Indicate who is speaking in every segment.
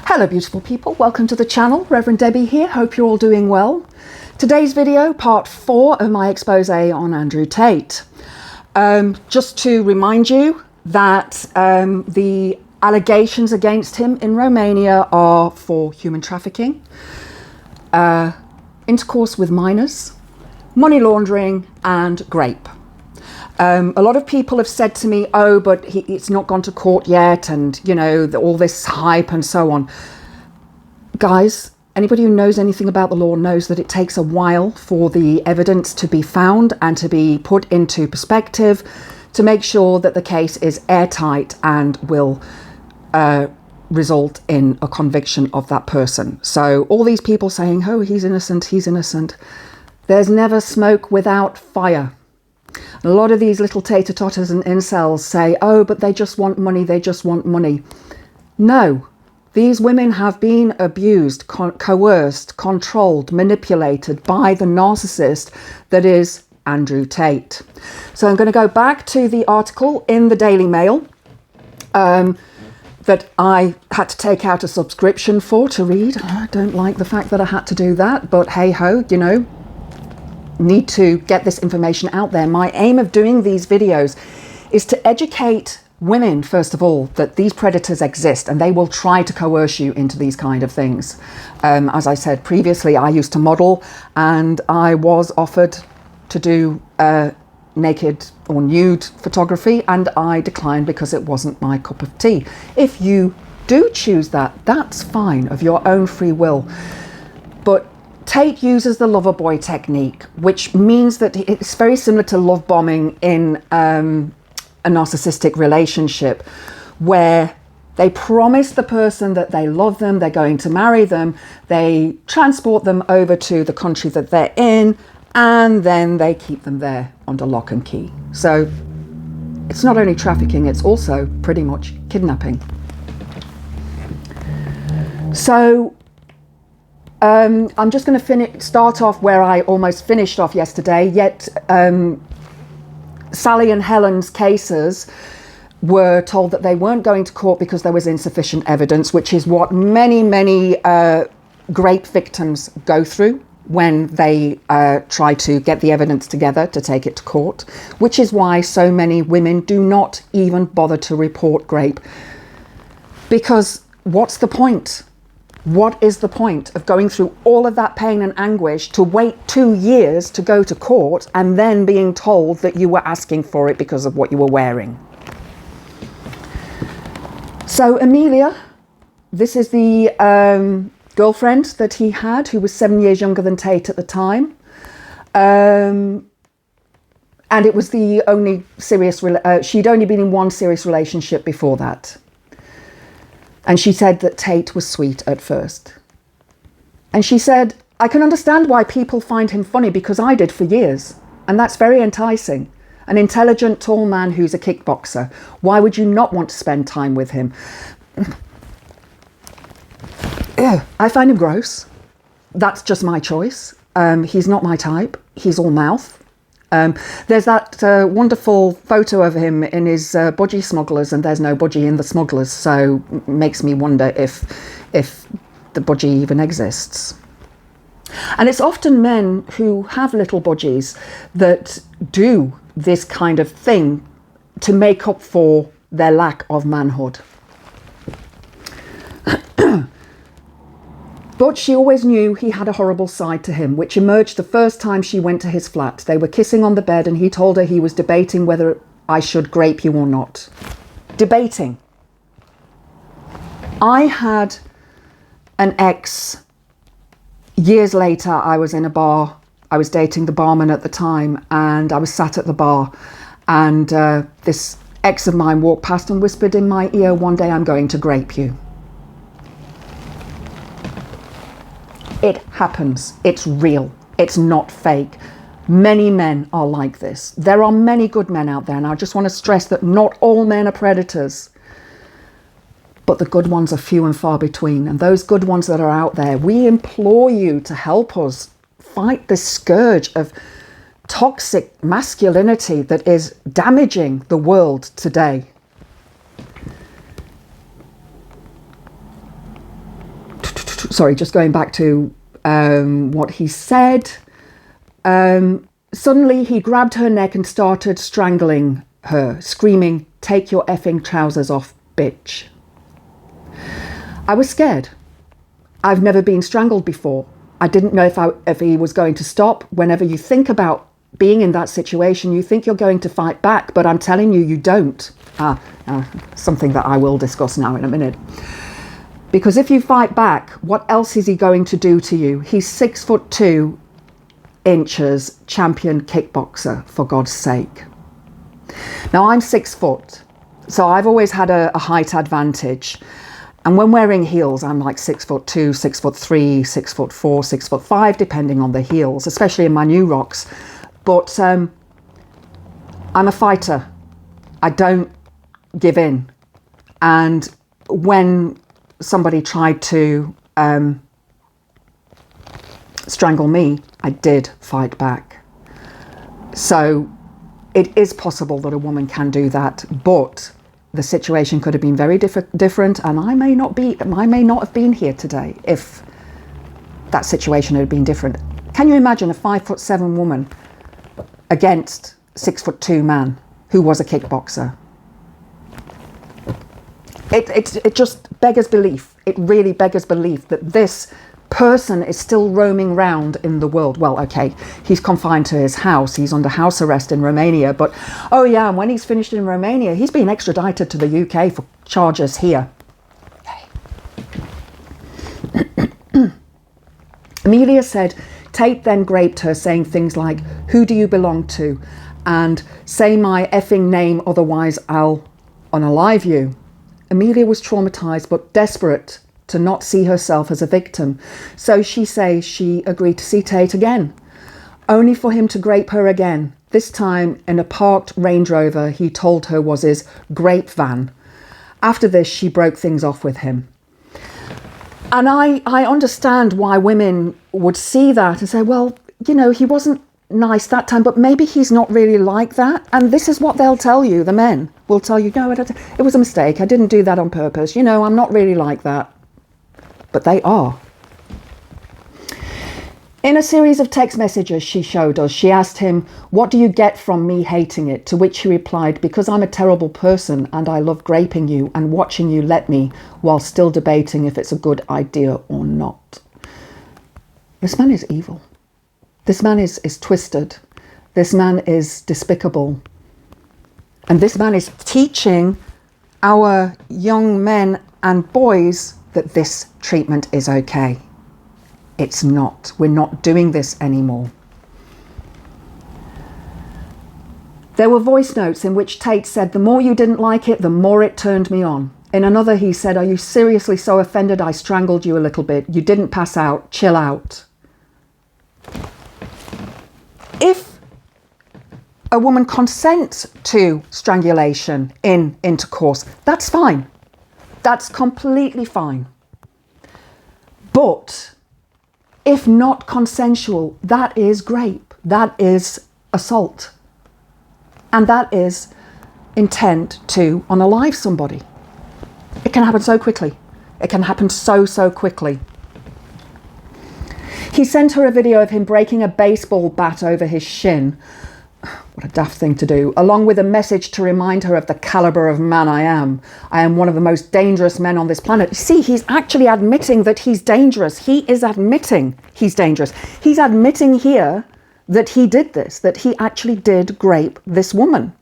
Speaker 1: Hello beautiful people, welcome to the channel. Reverend Debbie here, hope you're all doing well. Today's video, part 4 of my expose on Andrew Tate. Just to remind you that the allegations against him in Romania are for human trafficking, intercourse with minors, money laundering and grape. A lot of people have said to me, oh, but it's not gone to court yet, and, you know, all this hype and so on. Guys, anybody who knows anything about the law knows that it takes a while for the evidence to be found and to be put into perspective to make sure that the case is airtight and will result in a conviction of that person. So all these people saying, oh, he's innocent, there's never smoke without fire. A lot of these little tater-totters and incels say, oh, but they just want money, No, these women have been abused, coerced, controlled, manipulated by the narcissist that is Andrew Tate. So I'm going to go back to the article in the Daily Mail that I had to take out a subscription for to read. I don't like the fact that I had to do that, but hey ho, you know, need to get this information out there. My aim of doing these videos is to educate women, first of all, that these predators exist and they will try to coerce you into these kind of things. As I said previously, I used to model and I was offered to do naked or nude photography and I declined because it wasn't my cup of tea. If you do choose that, that's fine, of your own free will. But Tate uses the lover boy technique, which means that it's very similar to love bombing in a narcissistic relationship, where they promise the person that they love them, they're going to marry them, they transport them over to the country that they're in, and then they keep them there under lock and key. So it's not only trafficking, it's also pretty much kidnapping. So I'm just going to start off where I almost finished off yesterday, yet Sally and Helen's cases were told that they weren't going to court because there was insufficient evidence, which is what many grape victims go through when they try to get the evidence together to take it to court, which is why so many women do not even bother to report grape. Because what's the point? What is the point of going through all of that pain and anguish to wait 2 years to go to court and then being told that you were asking for it because of what you were wearing? So Amelia, this is the girlfriend that he had, who was 7 years younger than Tate at the time. And it was the only serious, she'd only been in one serious relationship before that. And she said that Tate was sweet at first. And she said, I can understand why people find him funny because I did for years. And that's very enticing. An intelligent, tall man who's a kickboxer. Why would you not want to spend time with him? I find him gross. That's just my choice. He's not my type. He's all mouth. There's that wonderful photo of him in his budgie smugglers, and there's no budgie in the smugglers, so makes me wonder if the budgie even exists. And it's often men who have little budgies that do this kind of thing to make up for their lack of manhood. But she always knew he had a horrible side to him, which emerged the first time she went to his flat. They were kissing on the bed and he told her he was debating whether I should grape you or not. Debating. I had an ex, years later. I was in a bar. I was dating the barman at the time and I was sat at the bar and this ex of mine walked past and whispered in my ear, one day I'm going to grape you. It happens. It's real. It's not fake. Many men are like this. There are many good men out there, and I just want to stress that not all men are predators, but the good ones are few and far between. And those good ones that are out there, we implore you to help us fight this scourge of toxic masculinity that is damaging the world today. sorry, just going back to what he said. Suddenly he grabbed her neck and started strangling her, screaming, "Take your effing trousers off, bitch." I was scared. I've never been strangled before. I didn't know if he was going to stop. Whenever you think about being in that situation, you think you're going to fight back, but I'm telling you, you don't. Something that I will discuss now in a minute. Because if you fight back, what else is he going to do to you? He's 6'2" champion kickboxer, for God's sake. Now I'm 6 foot, so I've always had a height advantage. And when wearing heels, I'm like 6'2", 6'3", 6'4", 6'5", depending on the heels, especially in my new rocks. But I'm a fighter. I don't give in. And when somebody tried to strangle me, I did fight back. So it is possible that a woman can do that, but the situation could have been very different, and I may not have been here today if that situation had been different. Can you imagine a 5'7" woman against 6'2" man who was a kickboxer? It just beggars belief. It really beggars belief that this person is still roaming round in the world. Well, okay, he's confined to his house. He's under house arrest in Romania. But, oh yeah, and when he's finished in Romania, he's been extradited to the UK for charges here. Okay. Amelia said Tate then raped her, saying things like, "Who do you belong to?" and "Say my effing name, otherwise I'll unalive you." Amelia was traumatized but desperate to not see herself as a victim. So she says she agreed to see Tate again, only for him to grape her again, this time in a parked Range Rover he told her was his grape van. After this, she broke things off with him. And I understand why women would see that and say, well, you know, he wasn't nice that time, but maybe he's not really like that. And this is what they'll tell you. The men will tell you, no, it was a mistake. I didn't do that on purpose. You know, I'm not really like that. But they are. In a series of text messages she showed us, she asked him, "What do you get from me hating it?" To which he replied, "Because I'm a terrible person and I love graping you and watching you let me while still debating if it's a good idea or not." This man is evil. This man is twisted. This man is despicable. And this man is teaching our young men and boys that this treatment is okay. It's not. We're not doing this anymore. There were voice notes in which Tate said, "The more you didn't like it, the more it turned me on." In another, he said, "Are you seriously so offended I strangled you a little bit? You didn't pass out. Chill out." If a woman consents to strangulation in intercourse, that's fine. That's completely fine. But if not consensual, that is rape. That is assault. And that is intent to unalive somebody. It can happen so quickly. It can happen so quickly. He sent her a video of him breaking a baseball bat over his shin. What a daft thing to do. Along with a message to remind her of the caliber of man I am. I am one of the most dangerous men on this planet. See, he's actually admitting that he's dangerous. He is admitting he's dangerous. He's admitting here that he did this, that he actually did grape this woman.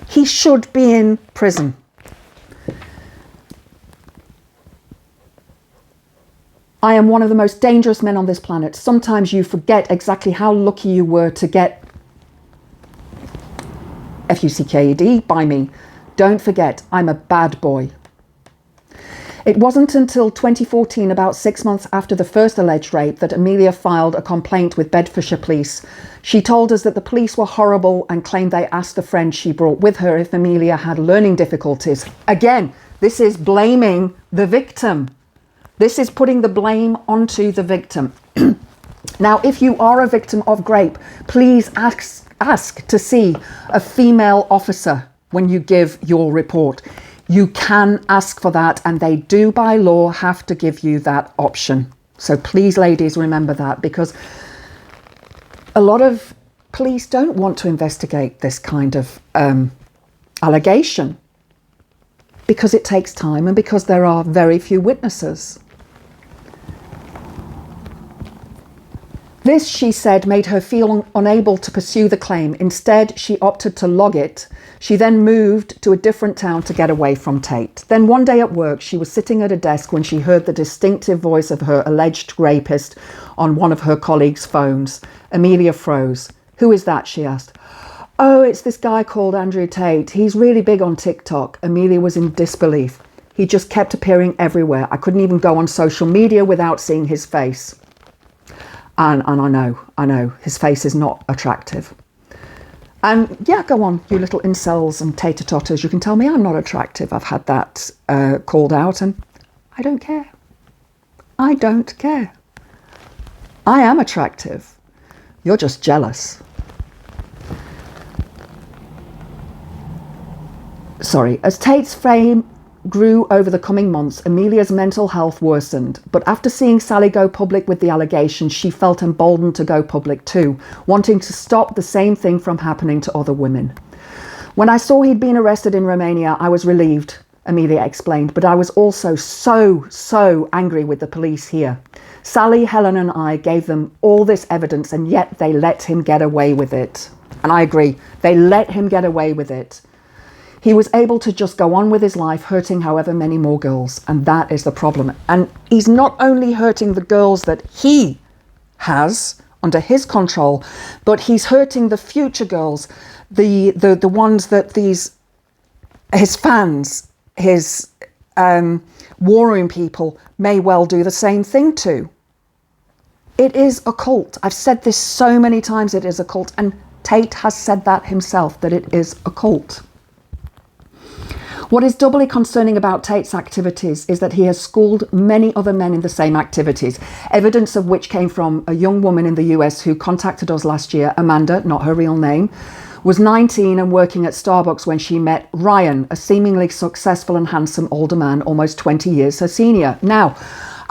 Speaker 1: He should be in prison. I am one of the most dangerous men on this planet. Sometimes you forget exactly how lucky you were to get F-U-C-K-E-D by me. Don't forget, I'm a bad boy. It wasn't until 2014, about 6 months after the first alleged rape, that Amelia filed a complaint with Bedfordshire Police. She told us that the police were horrible and claimed they asked a friend she brought with her if Amelia had learning difficulties. Again, this is blaming the victim. This is putting the blame onto the victim. Now, if you are a victim of grape, please ask to see a female officer when you give your report. You can ask for that, and they do by law have to give you that option. So please, ladies, remember that, because a lot of police don't want to investigate this kind of allegation because it takes time and because there are very few witnesses. This, she said, made her feel unable to pursue the claim. Instead, she opted to log it. She then moved to a different town to get away from Tate. Then one day at work, she was sitting at a desk when she heard the distinctive voice of her alleged rapist on one of her colleagues' phones. Amelia froze. "Who is that?" she asked. "Oh, it's this guy called Andrew Tate. He's really big on TikTok." Amelia was in disbelief. He just kept appearing everywhere. I couldn't even go on social media without seeing his face. And I know, his face is not attractive. And yeah, go on, you little incels and tater-totters. You can tell me I'm not attractive. I've had that called out, and I don't care. I don't care. I am attractive. You're just jealous. Sorry. As Tate's fame grew over the coming months, Amelia's mental health worsened. But after seeing Sally go public with the allegations, she felt emboldened to go public too, wanting to stop the same thing from happening to other women. "When I saw he'd been arrested in Romania, I was relieved," Amelia explained, "but I was also so angry with the police here. Sally, Helen and I gave them all this evidence, and yet they let him get away with it." And I agree, they let him get away with it. He was able to just go on with his life, hurting however many more girls. And that is the problem. And he's not only hurting the girls that he has under his control, but he's hurting the future girls, the ones that his fans, his war room people may well do the same thing to. It is a cult. I've said this so many times, it is a cult. And Tate has said that himself, that it is a cult. What is doubly concerning about Tate's activities is that he has schooled many other men in the same activities, evidence of which came from a young woman in the US who contacted us last year. Amanda, not her real name, was 19 and working at Starbucks when she met Ryan, a seemingly successful and handsome older man, almost 20 years her senior. Now,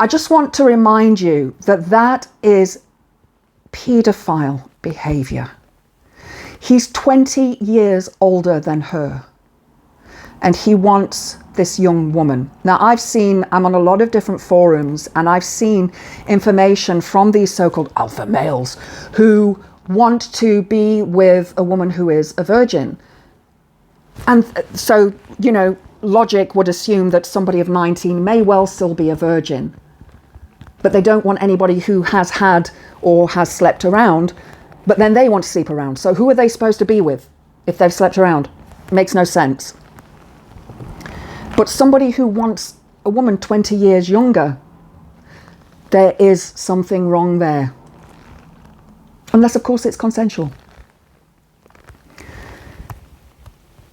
Speaker 1: I just want to remind you that that is paedophile behaviour. He's 20 years older than her. And he wants this young woman. Now, I'm on a lot of different forums, and I've seen information from these so-called alpha males who want to be with a woman who is a virgin. And so, logic would assume that somebody of 19 may well still be a virgin, but they don't want anybody who has had or has slept around, but then they want to sleep around. So who are they supposed to be with if they've slept around? It makes no sense. But somebody who wants a woman 20 years younger, there is something wrong there. Unless, of course, it's consensual.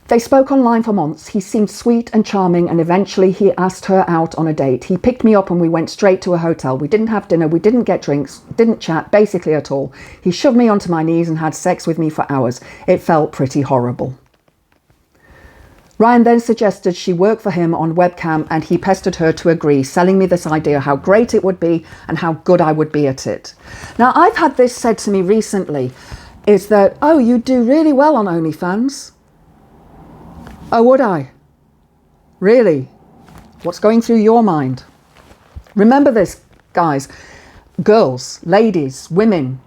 Speaker 1: They spoke online for months. He seemed sweet and charming, and eventually he asked her out on a date. He picked me up and we went straight to a hotel. We didn't have dinner, we didn't get drinks, didn't chat, basically at all. He shoved me onto my knees and had sex with me for hours. It felt pretty horrible. Ryan then suggested she work for him on webcam, and he pestered her to agree, selling me this idea how great it would be and how good I would be at it. Now, I've had this said to me recently, is that, "Oh, you do really well on OnlyFans." Oh, would I? Really? What's going through your mind? Remember this, guys, girls, ladies, women.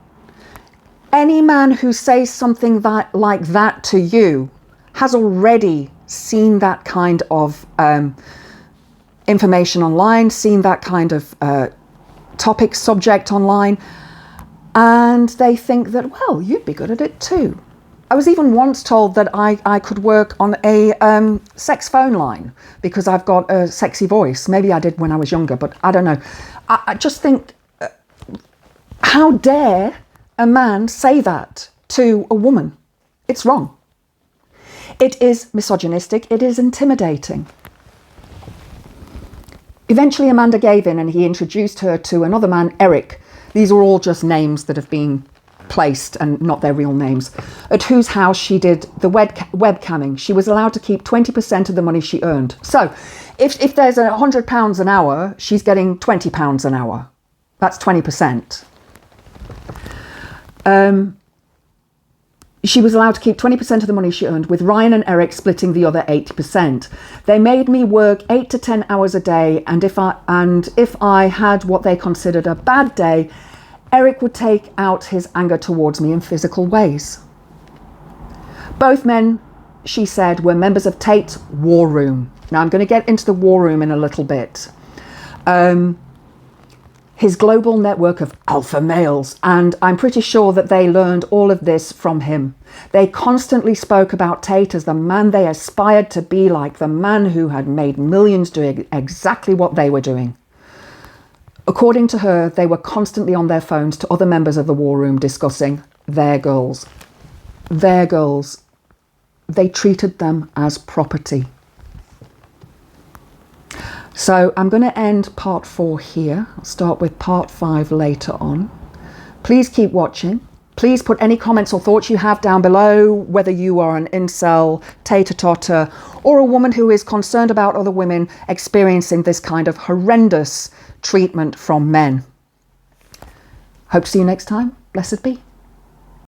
Speaker 1: Any man who says something like that to you has already seen that kind of information online, seen that kind of topic, subject online, and they think that, well, you'd be good at it too. I was even once told that I could work on a sex phone line because I've got a sexy voice. Maybe I did when I was younger, but I don't know. I just think, how dare a man say that to a woman? It's wrong. It is misogynistic. It is intimidating. Eventually, Amanda gave in and he introduced her to another man, Eric. These are all just names that have been placed and not their real names, at whose house she did the webcamming. She was allowed to keep 20% of the money she earned. So if there's £100 an hour, she's getting £20 an hour. That's 20%. She was allowed to keep 20% of the money she earned, with Ryan and Eric splitting the other 80%. They made me work 8 to 10 hours a day, and if I had what they considered a bad day, Eric would take out his anger towards me in physical ways. Both men, she said, were members of Tate's war room. Now, I'm going to get into the war room in a little bit. His global network of alpha males, and I'm pretty sure that they learned all of this from him. They constantly spoke about Tate as the man they aspired to be like, the man who had made millions doing exactly what they were doing. According to her, they were constantly on their phones to other members of the war room discussing their girls. Their girls. They treated them as property. So I'm going to end part 4 here. I'll start with part 5 later on. Please keep watching. Please put any comments or thoughts you have down below, whether you are an incel, tater-totter, or a woman who is concerned about other women experiencing this kind of horrendous treatment from men. Hope to see you next time. Blessed be.